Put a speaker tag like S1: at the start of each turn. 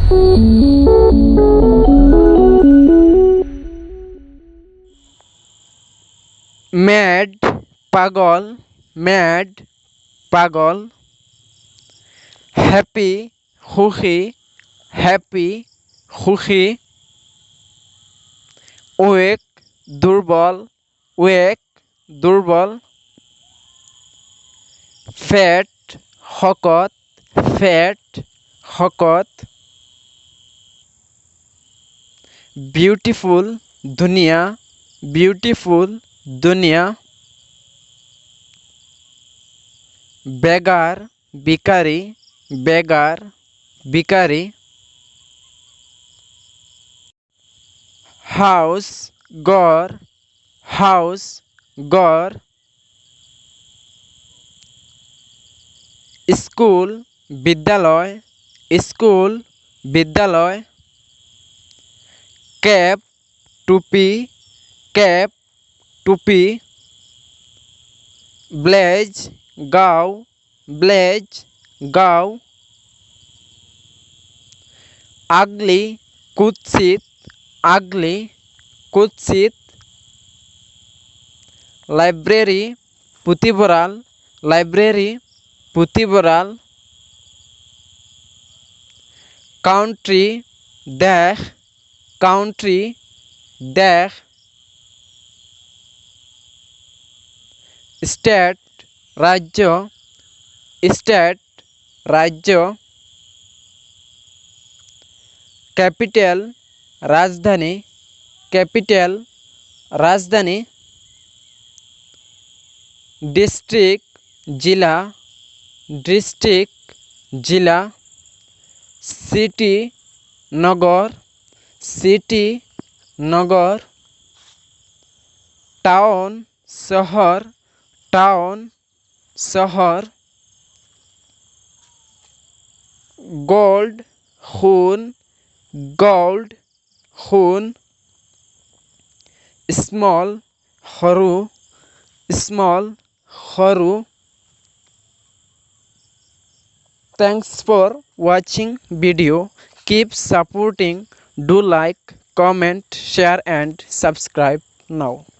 S1: Mad পাগল, mad পাগল। Happy সুখী, হ্যাপি সুখী। ওয়েক দুর্বল, ওয়েক দুর্বল। ফ্যাট শকত, ফ্যাট শকত। বিউটিফুল ধুনীয়া, বিউটিফুল ধুনীয়া। বেগার ভিখারি, বেগার ভিখারি। হাউস ঘর, হাউস ঘর। স্কুল বিদ্যালয়, স্কুল বিদ্যালয়। ক্যাপ টুপি, ক্যাপ টুপি। ব্লেজ গাও, ব্লেজ গাও। আগলি কুৎসিত, আগলি কুৎসিত। লাইব্রেরি পুথিভঁৰাল, লাইব্রেরি পুথিভঁৰাল। কাউন্ট্রি দেশ, কাউন্ট্রি দেশ। স্টেট রাজ্য, স্টেট রাজ্য। ক্যাপিটাল রাজধানী, ক্যাপিটাল রাজধানী। ডিস্ট্রিক্ট জেলা, ডিস্ট্রিক্ট জেলা। সিটি নগর, সিটি নগর। টাউন শহর, টাউন শহর। গোল্ড সোণ, গোল্ড সোণ। স্মল সৰু, স্মল সৰু। Thanks for watching video. Keep supporting. Do like, comment, share and subscribe now.